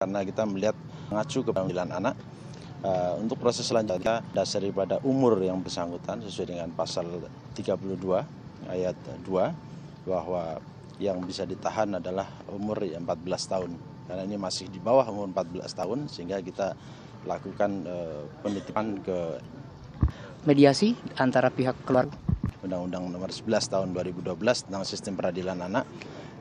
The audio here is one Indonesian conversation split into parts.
karena kita melihat mengacu ke peradilan anak. Untuk proses selanjutnya dasar daripada umur yang bersangkutan sesuai dengan pasal 32 ayat 2 bahwa yang bisa ditahan adalah umur 14 tahun. Karena ini masih di bawah umur 14 tahun sehingga kita lakukan penitipan ke mediasi antara pihak keluarga. Undang-Undang nomor 11 tahun 2012 tentang sistem peradilan anak.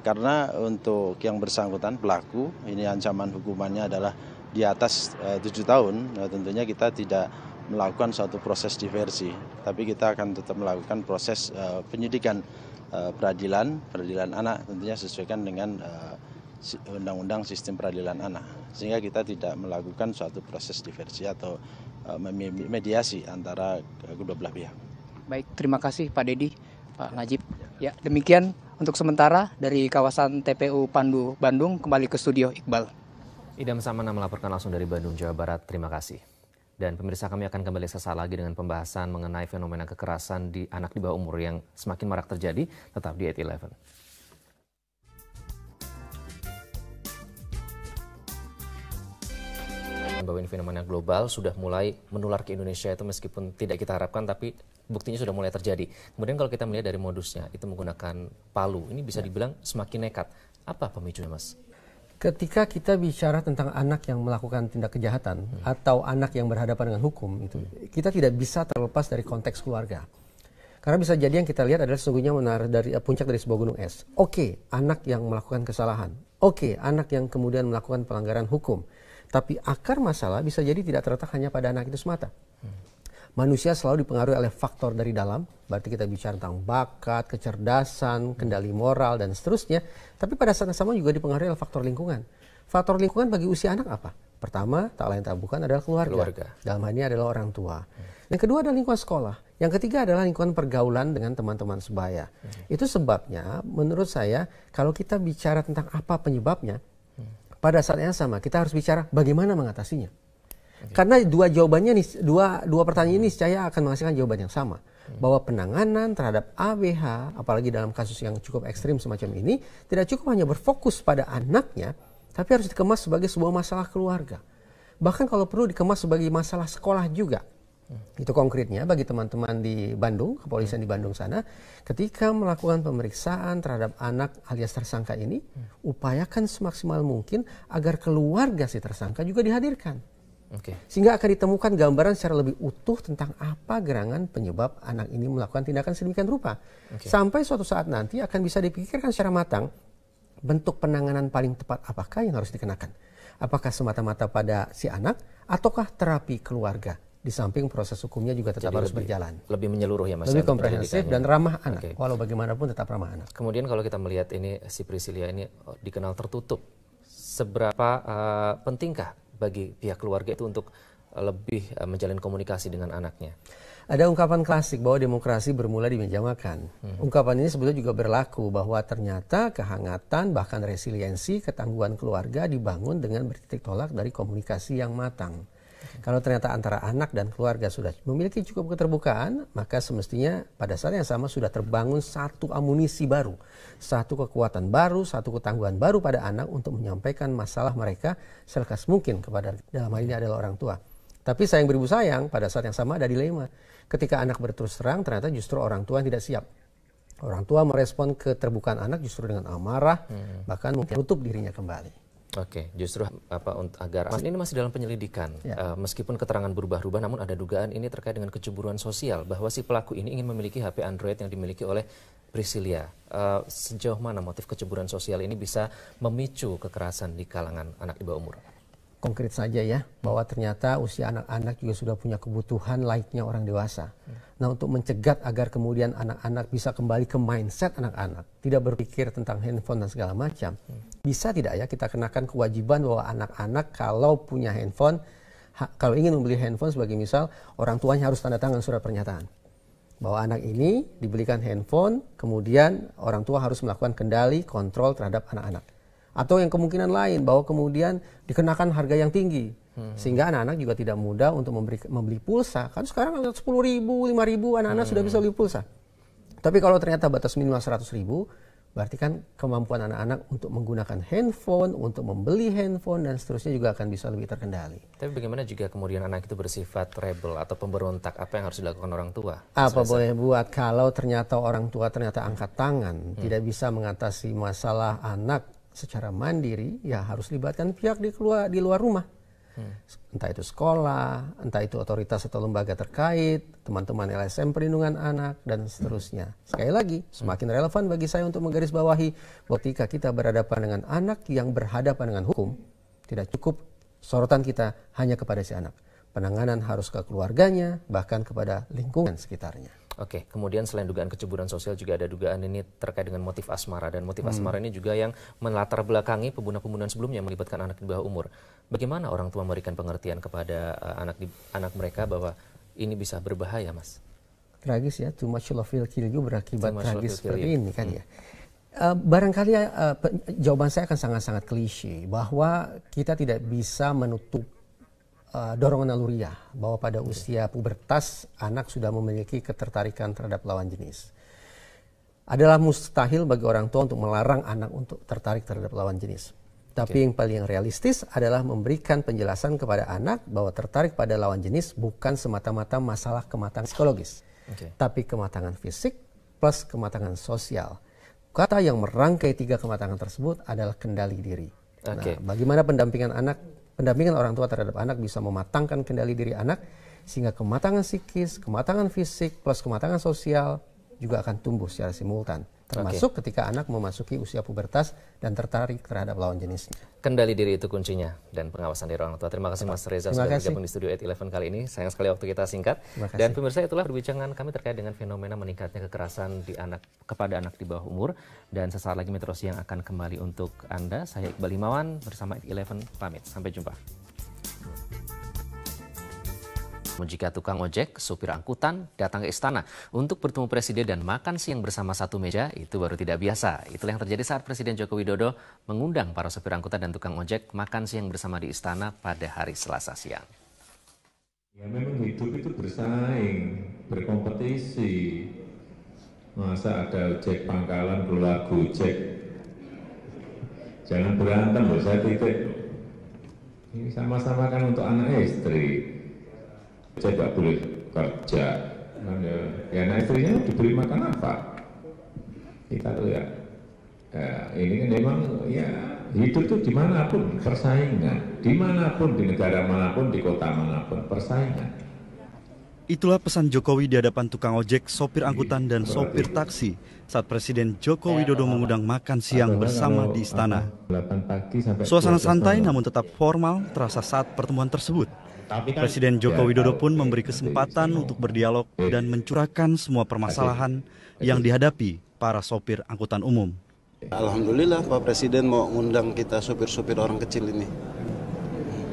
Karena untuk yang bersangkutan pelaku ini ancaman hukumannya adalah di atas 7 tahun, tentunya kita tidak melakukan suatu proses diversi, tapi kita akan tetap melakukan proses penyidikan peradilan anak, tentunya sesuaikan dengan Undang-Undang Sistem Peradilan Anak, sehingga kita tidak melakukan suatu proses diversi atau mediasi antara kedua belah pihak. Baik, terima kasih Pak Dedi, Pak Najib. Ya, demikian untuk sementara dari kawasan TPU Pandu, Bandung, kembali ke studio Iqbal. Idam Samana melaporkan langsung dari Bandung, Jawa Barat. Terima kasih. Dan pemirsa, kami akan kembali sesaat lagi dengan pembahasan mengenai fenomena kekerasan di anak di bawah umur yang semakin marak terjadi. Tetap di 8-11. Bahwa ini fenomena global sudah mulai menular ke Indonesia itu meskipun tidak kita harapkan, tapi buktinya sudah mulai terjadi. Kemudian kalau kita melihat dari modusnya, itu menggunakan palu. Ini bisa dibilang semakin nekat. Apa pemicunya, Mas? Ketika kita bicara tentang anak yang melakukan tindak kejahatan atau anak yang berhadapan dengan hukum, itu kita tidak bisa terlepas dari konteks keluarga. Karena bisa jadi yang kita lihat adalah sesungguhnya dari puncak dari sebuah gunung es. Oke, anak yang melakukan kesalahan. Oke, anak yang kemudian melakukan pelanggaran hukum. Tapi akar masalah bisa jadi tidak terletak hanya pada anak itu semata. Manusia selalu dipengaruhi oleh faktor dari dalam, berarti kita bicara tentang bakat, kecerdasan, kendali moral, dan seterusnya. Tapi pada saat yang sama juga dipengaruhi oleh faktor lingkungan. Faktor lingkungan bagi usia anak apa? Pertama, tak lain tak bukan adalah keluarga. Dalam hal ini adalah orang tua. Yang kedua adalah lingkungan sekolah. Yang ketiga adalah lingkungan pergaulan dengan teman-teman sebaya. Itu sebabnya menurut saya kalau kita bicara tentang apa penyebabnya, pada saat yang sama kita harus bicara bagaimana mengatasinya. Karena dua jawabannya nih, dua pertanyaan ini saya akan menghasilkan jawaban yang sama. Bahwa penanganan terhadap ABH, apalagi dalam kasus yang cukup ekstrim semacam ini, tidak cukup hanya berfokus pada anaknya, tapi harus dikemas sebagai sebuah masalah keluarga. Bahkan kalau perlu dikemas sebagai masalah sekolah juga. Itu konkretnya bagi teman-teman di Bandung, kepolisian di Bandung sana, ketika melakukan pemeriksaan terhadap anak alias tersangka ini, upayakan semaksimal mungkin agar keluarga si tersangka juga dihadirkan. Sehingga akan ditemukan gambaran secara lebih utuh tentang apa gerangan penyebab anak ini melakukan tindakan sedemikian rupa. Sampai suatu saat nanti akan bisa dipikirkan secara matang bentuk penanganan paling tepat apakah yang harus dikenakan. Apakah semata-mata pada si anak ataukah terapi keluarga. Di samping proses hukumnya juga tetap harus berjalan. Lebih menyeluruh ya Mas. Lebih komprehensif dan ramah anak. Walau bagaimanapun tetap ramah anak. Kemudian kalau kita melihat ini si Priscilia ini dikenal tertutup. Seberapa pentingkah bagi pihak keluarga itu untuk lebih menjalin komunikasi dengan anaknya? Ada ungkapan klasik bahwa demokrasi bermula di meja makan. Ungkapan ini sebetulnya juga berlaku bahwa ternyata kehangatan bahkan resiliensi ketangguhan keluarga dibangun dengan bertitik tolak dari komunikasi yang matang. Kalau ternyata antara anak dan keluarga sudah memiliki cukup keterbukaan, maka semestinya pada saat yang sama sudah terbangun satu amunisi baru, satu kekuatan baru, satu ketangguhan baru pada anak untuk menyampaikan masalah mereka selekas mungkin kepada, dalam hal ini adalah orang tua. Tapi sayang beribu sayang, pada saat yang sama ada dilema. Ketika anak berterus terang, ternyata justru orang tua yang tidak siap. Orang tua merespon keterbukaan anak justru dengan amarah, bahkan mungkin tutup dirinya kembali. Oke, justru agar ini masih dalam penyelidikan. Meskipun keterangan berubah-ubah, namun ada dugaan ini terkait dengan kecemburuan sosial bahwa si pelaku ini ingin memiliki HP Android yang dimiliki oleh Priscilia. Sejauh mana motif kecemburuan sosial ini bisa memicu kekerasan di kalangan anak di bawah umur? Konkret saja ya, bahwa ternyata usia anak-anak juga sudah punya kebutuhan layaknya orang dewasa. Nah, untuk mencegat agar kemudian anak-anak bisa kembali ke mindset anak-anak, tidak berpikir tentang handphone dan segala macam, bisa tidak ya kita kenakan kewajiban bahwa anak-anak kalau punya handphone, kalau ingin membeli handphone sebagai misal, orang tuanya harus tanda tangan surat pernyataan. Bahwa anak ini dibelikan handphone, kemudian orang tua harus melakukan kendali, kontrol terhadap anak-anak. Atau yang kemungkinan lain, bahwa kemudian dikenakan harga yang tinggi. Sehingga anak-anak juga tidak mudah untuk membeli pulsa. Kan sekarang 10.000, 5.000 anak-anak sudah bisa beli pulsa. Tapi kalau ternyata batas minimal 100.000, Berarti kan kemampuan anak-anak untuk menggunakan handphone, untuk membeli handphone, dan seterusnya juga akan bisa lebih terkendali. Tapi bagaimana jika kemudian anak itu bersifat rebel atau pemberontak, apa yang harus dilakukan orang tua? Apa boleh buat kalau ternyata orang tua ternyata angkat tangan, tidak bisa mengatasi masalah anak secara mandiri, ya harus libatkan pihak di luar rumah. Entah itu sekolah, entah itu otoritas atau lembaga terkait, teman-teman LSM perlindungan anak, dan seterusnya. Sekali lagi, semakin relevan bagi saya untuk menggarisbawahi bahwa ketika kita berhadapan dengan anak yang berhadapan dengan hukum, tidak cukup sorotan kita hanya kepada si anak. Penanganan harus ke keluarganya, bahkan kepada lingkungan sekitarnya. Oke, kemudian selain dugaan kecemburuan sosial juga ada dugaan ini terkait dengan motif asmara, dan motif asmara ini juga yang melatar belakangi pembunuhan-pembunuhan sebelumnya yang melibatkan anak di bawah umur. Bagaimana orang tua memberikan pengertian kepada anak mereka bahwa ini bisa berbahaya, Mas? Tragis ya, too much love will kill you berakibat tragis seperti ini kan ya. Barangkali jawaban saya akan sangat-sangat klise bahwa kita tidak bisa menutup dorongan naluriah bahwa pada usia pubertas anak sudah memiliki ketertarikan terhadap lawan jenis. Adalah mustahil bagi orang tua untuk melarang anak untuk tertarik terhadap lawan jenis. Tapi yang paling realistis adalah memberikan penjelasan kepada anak bahwa tertarik pada lawan jenis bukan semata-mata masalah kematangan psikologis, tapi kematangan fisik plus kematangan sosial. Kata yang merangkai 3 kematangan tersebut adalah kendali diri. Nah, bagaimana pendampingan orang tua terhadap anak bisa mematangkan kendali diri anak sehingga kematangan psikis, kematangan fisik plus kematangan sosial juga akan tumbuh secara simultan, termasuk ketika anak memasuki usia pubertas dan tertarik terhadap lawan jenisnya. Kendali diri itu kuncinya dan pengawasan dari orang tua. Terima kasih Mas Reza sudah bergabung di studio 811 kali ini. Sayang sekali waktu kita singkat. Dan pemirsa, itulah perbincangan kami terkait dengan fenomena meningkatnya kekerasan kepada anak di bawah umur. Dan sesaat lagi Metro Siang akan kembali untuk Anda. Saya Iqbal Himawan bersama 11 pamit. Sampai jumpa. Jika tukang ojek, supir angkutan datang ke istana untuk bertemu presiden dan makan siang bersama satu meja, itu baru tidak biasa. Itulah yang terjadi saat Presiden Joko Widodo mengundang para supir angkutan dan tukang ojek makan siang bersama di istana pada hari Selasa siang. Ya memang hidup itu bersaing, berkompetisi. Masa ada ojek pangkalan keluar gojek. Jangan berantem loh, saya titik. Ini sama-sama kan untuk anak istri. Saya nggak boleh kerja, ya anak istrinya diberi makan apa? Kita tuh ya ini kan memang ya hidup tuh dimanapun persaingan, dimanapun di negara manapun, di kota manapun persaingan. Itulah pesan Jokowi di hadapan tukang ojek, sopir angkutan dan sopir taksi saat Presiden Joko Widodo mengundang makan siang bersama di istana. Suasana santai namun tetap formal terasa saat pertemuan tersebut. Presiden Joko Widodo pun memberi kesempatan untuk berdialog dan mencurahkan semua permasalahan yang dihadapi para sopir angkutan umum. Alhamdulillah Pak Presiden mau ngundang kita sopir-sopir orang kecil ini.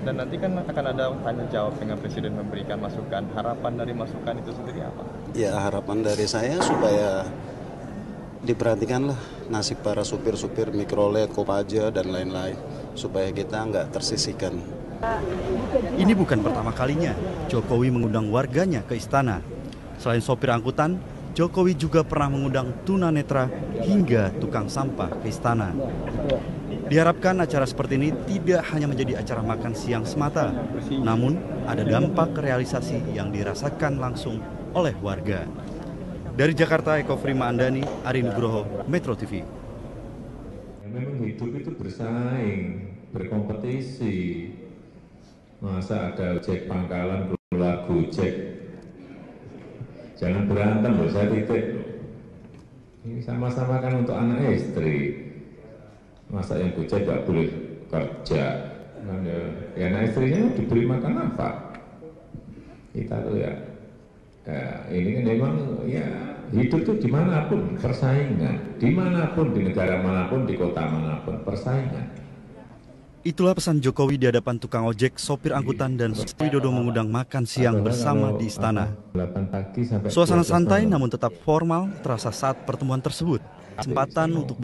Dan nanti kan akan ada tanya jawab dengan Presiden memberikan masukan. Harapan dari masukan itu sendiri apa? Ya harapan dari saya supaya diperhatikanlah nasib para supir-supir mikrolet, Kopaja dan lain-lain. Supaya kita nggak tersisihkan. Ini bukan pertama kalinya Jokowi mengundang warganya ke istana. Selain sopir angkutan, Jokowi juga pernah mengundang tunanetra hingga tukang sampah ke istana. Diharapkan acara seperti ini tidak hanya menjadi acara makan siang semata, namun ada dampak realisasi yang dirasakan langsung oleh warga. Dari Jakarta, Eko Frima Andani, Ari Nugroho, Metro TV. Memang hidup itu bersaing, berkompetisi. Masa ada ojek pangkalan keluar gojek. Jangan berantem loh, saya titik. Ini sama-sama kan untuk anak istri. Masa yang gojek nggak boleh kerja. Ya anak istrinya diberi makan apa? Kita tuh ya ini kan memang ya hidup tuh dimanapun persaingan. Dimanapun, di negara manapun, di kota manapun persaingan. Itulah pesan Jokowi di hadapan tukang ojek, sopir angkutan dan Widodo mengundang makan siang bersama di istana. Suasana santai namun tetap formal terasa saat pertemuan tersebut. Kesempatan untuk